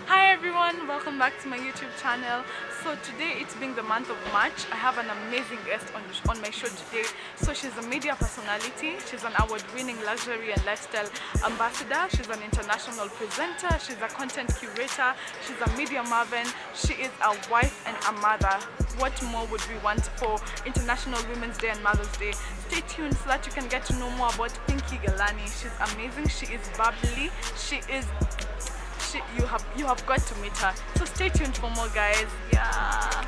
Hi everyone, welcome back to my YouTube channel. So today, it's being the month of March, I have an amazing guest on my show today. So she's a media personality, she's an award-winning luxury and lifestyle ambassador, she's an international presenter, she's a content curator, she's a media maven, she is a wife and a mother. What more would we want for International Women's Day and Mother's Day? Stay tuned so that you can get to know more about Pinky Ghelani. She's amazing, she is bubbly, you have got to meet her. So stay tuned for more, guys. Yeah.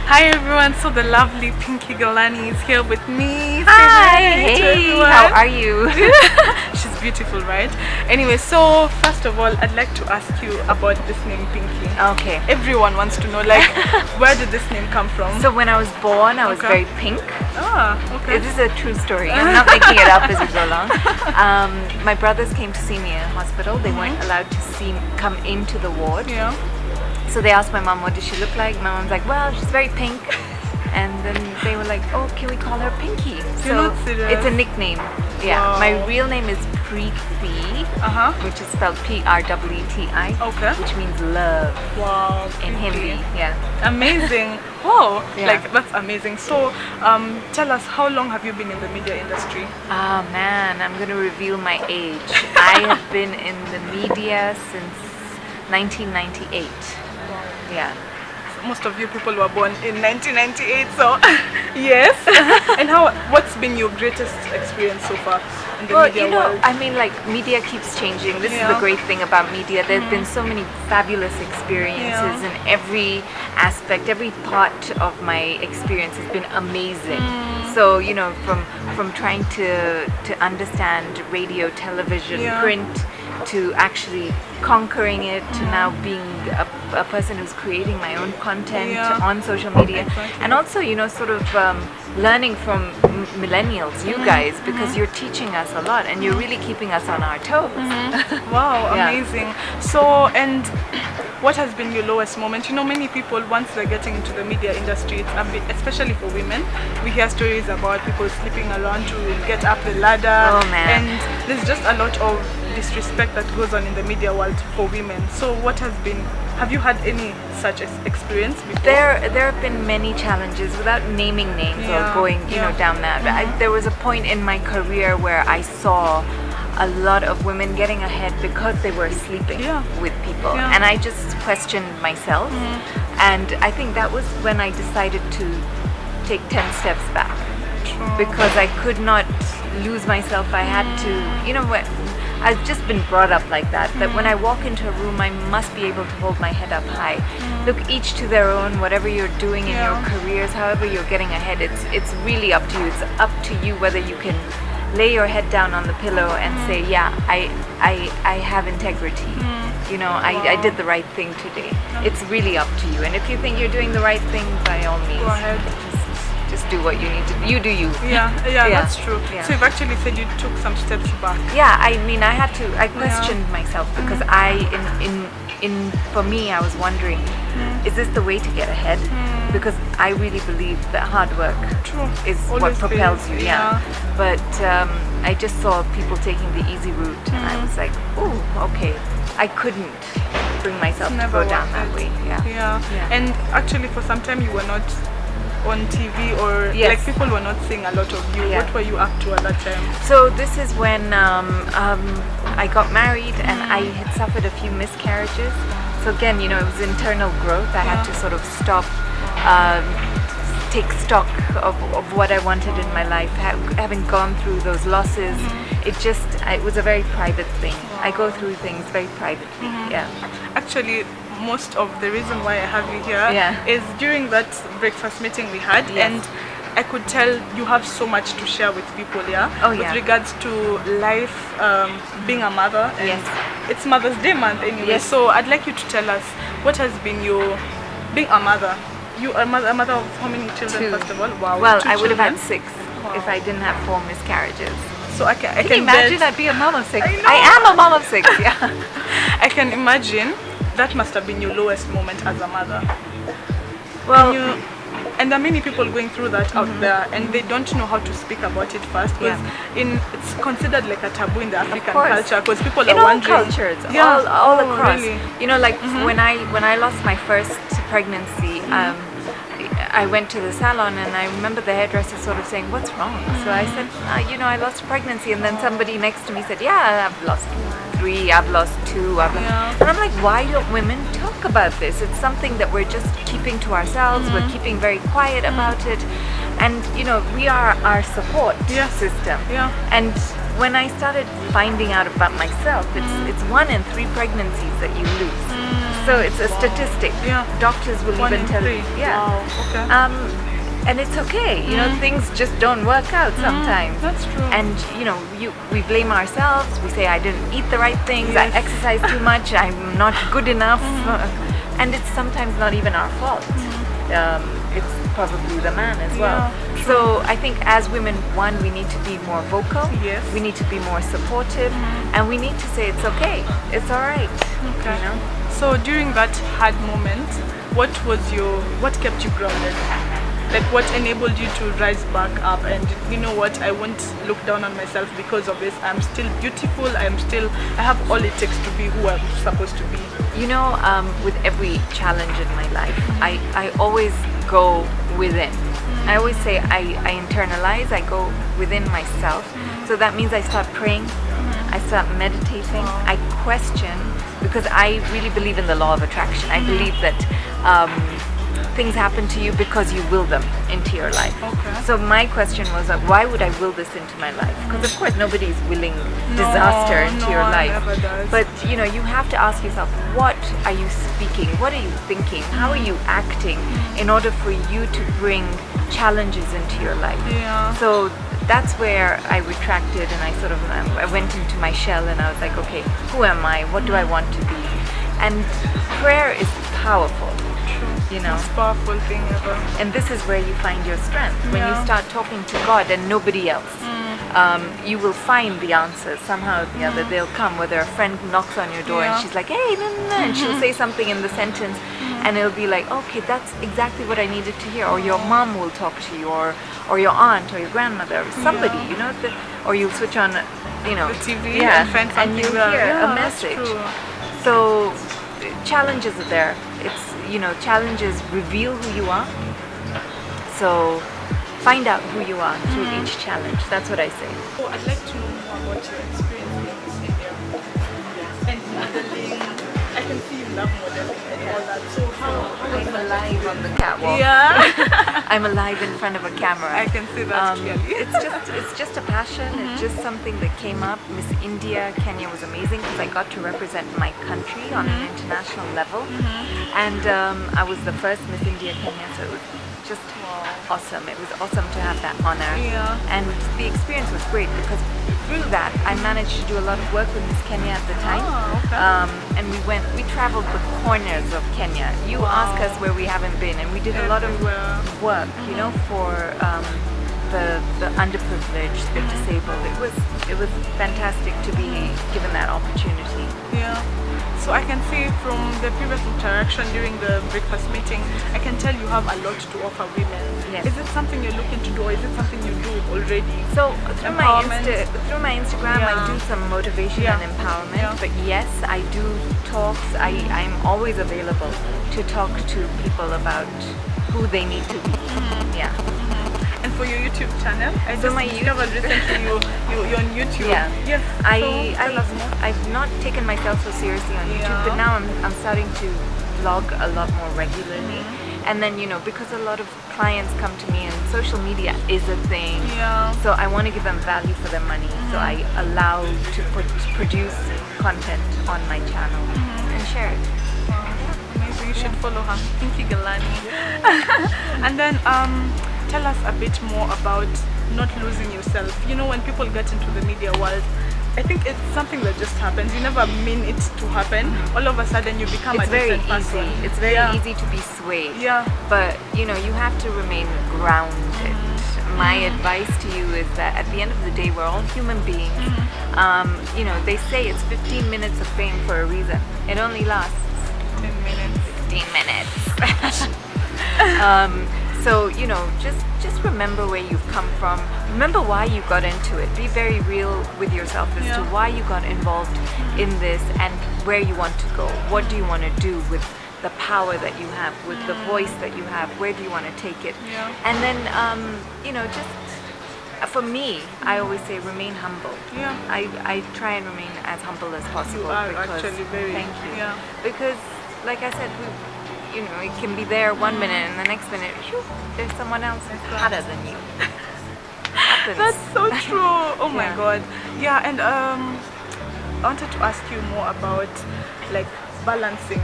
Hi everyone, so the lovely Pinky Ghelani is here with me. Hi, hey, how are you? She's beautiful, right? Anyway, so first of all, I'd like to ask you about this name Pinky. Okay. Everyone wants to know, like, where did this name come from? So when I was born, I was very pink. Ah, okay. This is a true story. I'm not making it up as we go along. My brothers came to see me in hospital. They weren't allowed to come into the ward. Yeah. So they asked my mom, what does she look like? My mom's like, well, she's very pink. And then they were like, oh, can we call her Pinky? So it's a nickname. Yeah. Wow. My real name is Preeti, which is spelled P-R-E-E-T-I, which means love. Wow. In Hindi. Yeah. Amazing. Wow. Yeah. Like, that's amazing. So tell us, how long have you been in the media industry? Oh man, I'm going to reveal my age. I have been in the media since 1998. Yeah. Most of you people were born in 1998, so yes. And what's been your greatest experience so far in the media world? I mean, like, media keeps changing. This is the great thing about media. There's been so many fabulous experiences in every aspect. Every part of my experience has been amazing. So, you know, from trying to understand radio, television, print, to actually conquering it, to now being a person who's creating my own content on social media, and also, you know, sort of learning from millennials, you guys, because you're teaching us a lot and you're really keeping us on our toes. Wow, amazing. So, and what has been your lowest moment? You know, many people, once they're getting into the media industry, it's a bit, especially for women, we hear stories about people sleeping around to get up the ladder. Oh man. And there's just a lot of disrespect that goes on in the media world for women. So what has been, have you had any such experience before? There have been many challenges, without naming names or going, you know, down that. There was a point in my career where I saw a lot of women getting ahead because they were sleeping with people, and I just questioned myself, and I think that was when I decided to take 10 steps back, because I could not lose myself. I had to, you know what, I've just been brought up like that, that when I walk into a room, I must be able to hold my head up high. Look, each to their own. Whatever you're doing in your careers, however you're getting ahead, it's really up to you. It's up to you whether you can lay your head down on the pillow and say, yeah, I have integrity. You know, I did the right thing today. It's really up to you. And if you think you're doing the right thing, by all means, go ahead. Just do what you need to do. You do you. Yeah, that's true. Yeah. So you've actually said you took some steps back. Yeah, I mean, I had to, I questioned myself, because for me, I was wondering, is this the way to get ahead? Because I really believe that hard work is what propels you. Yeah. But I just saw people taking the easy route, and I was like, oh, okay. I couldn't bring myself to go down that way. Yeah. And actually, for some time, you were not on TV, or like people were not seeing a lot of you. What were you up to at that time? So this is when I got married, and I had suffered a few miscarriages. So again, you know, it was internal growth. I had to sort of stop um, take stock of what I wanted in my life, having gone through those losses. It was a very private thing. I go through things very privately. Yeah. Actually, most of the reason why I have you here Yeah. is during that breakfast meeting we had, Yes. and I could tell you have so much to share with people, yeah? Oh, with yeah. regards to life, being a mother. And Yes. it's Mother's Day month anyway. Yes. So I'd like you to tell us what has been your being a mother. You are a mother of how many children, 2. first of all? Wow. Well, 2 I would have had children. 6 if I didn't have 4 miscarriages. So I can Can you imagine bet, I'd be a mom of 6? I know. I am a mom of 6, yeah. I can imagine that must have been your lowest moment as a mother. Well, And there are many people going through that out there, and they don't know how to speak about it first, because it's considered like a taboo in the African course. culture, because people in are all wondering. cultures, Yeah. all Oh, across. really? You know, like when I lost my first pregnancy, I went to the salon and I remember the hairdresser sort of saying, "What's wrong?" So I said, I lost pregnancy, and then somebody next to me said, "Yeah, I've lost 3, I've lost 2, Yeah. and I'm like, why don't women talk about this? It's something that we're just keeping to ourselves. We're keeping very quiet about it, and we are our support Yes. system. Yeah. And when I started finding out about myself, it's 1 in 3 pregnancies that you lose. So it's a statistic. Yeah. Doctors will 1 even in tell 3. you. Yeah. Wow. Okay. And it's okay. Things just don't work out sometimes. That's true. And we blame ourselves. We say, I didn't eat the right things. I Yes. exercise too much. I'm not good enough. And it's sometimes not even our fault. It's probably the man as well. Yeah, So I think as women, one, we need to be more vocal. Yes. We need to be more supportive, and we need to say it's okay. It's all right. Okay. You know? So during that hard moment, what kept you grounded? Like what enabled you to rise back up and you know what, I won't look down on myself because of this. I'm still beautiful. I have all it takes to be who I'm supposed to be. With every challenge in my life, I always go within. I always say I internalize, I go within myself. So that means I start praying, I start meditating, I question, because I really believe in the law of attraction. I believe that things happen to you because you will them into your life. Okay. So my question was, why would I will this into my life? Because of course nobody's willing disaster into no your one life. ever does. But you have to ask yourself, what are you speaking? What are you thinking? How are you acting in order for you to bring challenges into your life? Yeah. So that's where I retracted, and I went into my shell, and I was like, okay, who am I? What do I want to be? And prayer is powerful. Most powerful thing ever. And this is where you find your strength. When you start talking to God and nobody else, you will find the answers somehow or the other. They'll come, whether a friend knocks on your door and she's like, hey, no, no, no, and she'll say something in the sentence, and it'll be like, okay, that's exactly what I needed to hear. Or your mom will talk to you, or your aunt, or your grandmother, or somebody, or you'll switch on, The TV and find something and you'll there. hear Yeah, a that's message. true. So challenges are there. It's challenges reveal who you are. So find out who you are through each challenge. That's what I say. So I'd like to know more about your experience in India and modeling. I can see you love modeling and all that. So I'm alive on the catwalk. yeah. I'm alive in front of a camera. I can see that clearly. It's just a passion. It's just something that came up. Miss India, Kenya was amazing because I got to represent my country on an international level, and I was the first Miss India Kenya, so it was just awesome. It was awesome to have that honor, and the experience was great because through that I managed to do a lot of work with Miss Kenya at the time. And we traveled the corners of Kenya. You ask us where we haven't been, and we did a lot of work, for the underprivileged, the disabled. It was fantastic to be given that opportunity. Yeah. So I can see from the previous interaction during the breakfast meeting, I can tell you have a lot to offer women. Yes. Is it something you're looking to do, or is it something you do already? So through my Instagram, I Yeah. do some motivation and empowerment. Yeah. But yes, I do talks. I'm always available to talk to people about who they need to be. Yeah. And for your YouTube channel, I So just my discovered recently you're on YouTube. Yeah. Yes. Tell us more. I've not taken myself so seriously on YouTube, but now I'm starting to vlog a lot more regularly, And then, because a lot of clients come to me and social media is a thing, Yeah. so I want to give them value for their money. So I allow to produce content on my channel and share it. Amazing. You should follow her, Pinky Ghelani. And then tell us a bit more about not losing yourself. When people get into the media world, I think it's something that just happens. You never mean it to happen. All of a sudden you become It's a very different easy. person. It's very easy to be swayed. Yeah. But you have to remain grounded. My advice to you is that at the end of the day, we're all human beings. They say it's 15 minutes of fame for a reason. It only lasts 10 minutes. 15 minutes. So just remember where you've come from. Remember why you got into it. Be very real with yourself as to why you got involved in this and where you want to go. What do you want to do with the power that you have, with the voice that you have? Where do you want to take it? Yeah. And then just for me, I always say remain humble. Yeah. I try and remain as humble as possible. You are because, actually very. thank you. Yeah. Because like I said, it can be there one minute and the next minute, whew, there's someone else hotter than you. Happens. That's so true. Oh my Yeah. god. Yeah, and I wanted to ask you more about like balancing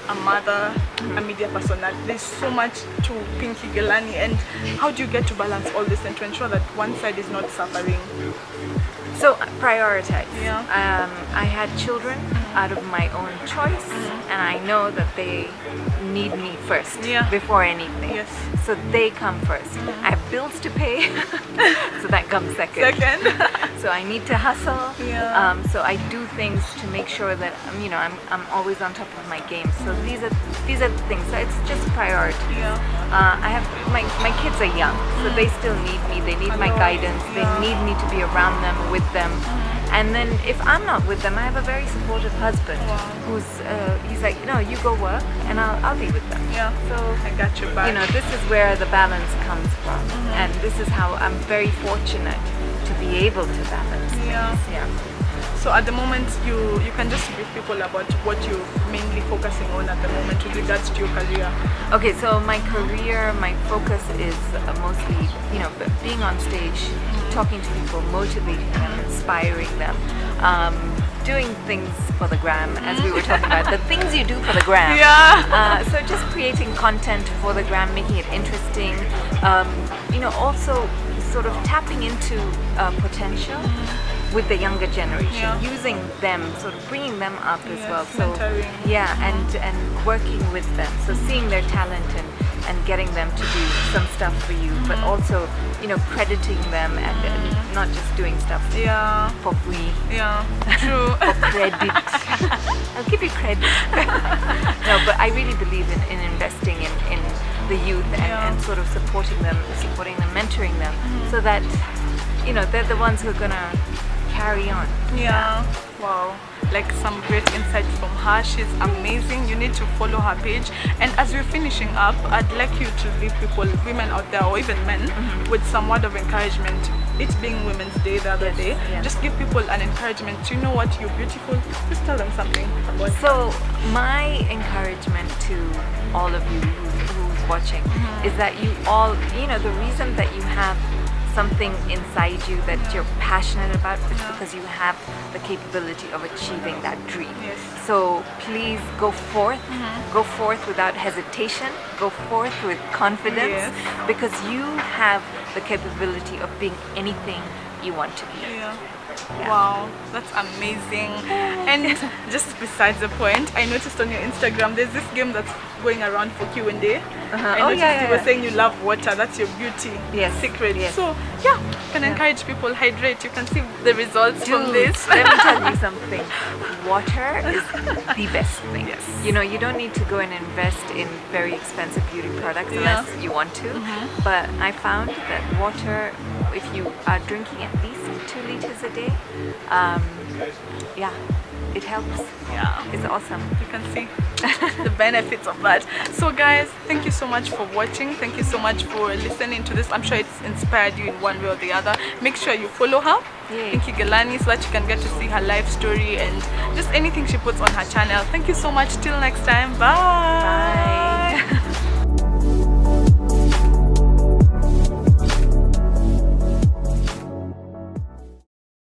a mother, a media personality. There's so much to Pinky Ghelani, and how do you get to balance all this and to ensure that one side is not suffering? So prioritize. Yeah. I had children out of my own choice, and I know that they need me first before anything. Yes. So they come first. I have bills to pay, so that comes second. So I need to hustle. Yeah. So I do things to make sure that I'm always on top of my game. So these are the things. So it's just priority. Yeah. I have my kids are young, so they still need me. They need my guidance. They need me to be around them, with them. And then if I'm not with them, I have a very supportive husband who's he's like, no, you go work and I'll be with them. Yeah. So I got your back. this is where the balance comes from, and this is how I'm very fortunate to be able to balance things. Yeah. So at the moment, you can just brief people about what you're mainly focusing on at the moment with regards to your career. Okay, so my career, my focus is mostly, being on stage, talking to people, motivating them, inspiring them, doing things for the gram, as we were talking about, the things you do for the gram. Yeah. So just creating content for the gram, making it interesting, also sort of tapping into potential with the younger generation, using them, sort of bringing them up as well. So mentoring. and working with them, so seeing their talent and getting them to do some stuff for you, but also crediting them and not just doing stuff for free. Yeah, true. For credit. I'll give you credit. No, but I really believe in investing in the youth and sort of supporting them, mentoring them, so that they're the ones who are gonna carry on. Yeah. Wow. Like some great insights from her. She's amazing. You need to follow her page. And as we're finishing up, I'd like you to leave people, women out there or even men, with some word of encouragement. It being Women's Day the other day, just give people an encouragement. You know what? You're beautiful. Just tell them something about So my encouragement to all of you who's watching is that you all, the reason that you have something inside you that you're passionate about is because you have the capability of achieving that dream. Yes. So please go forth without hesitation, go forth with confidence, because you have the capability of being anything you want to be. Yeah. Wow, that's amazing. And just besides the point, I noticed on your Instagram there's this game that's going around for Q&A. I noticed you were saying you love water. That's your beauty secret. So you can encourage people, hydrate. You can see the results from this. Let me tell you something. Water is the best thing. You don't need to go and invest in very expensive beauty products unless you want to. But I found that water, if you are drinking at least 2 liters a day, it helps. Yeah, it's awesome. You can see the benefits of that. So guys, thank you so much for watching. Thank you so much for listening to this. I'm sure it's inspired you in one way or the other. Make sure you follow her, Pinky Ghelani, so that you can get to see her life story and just anything she puts on her channel. Thank you so much. Till next time. Bye.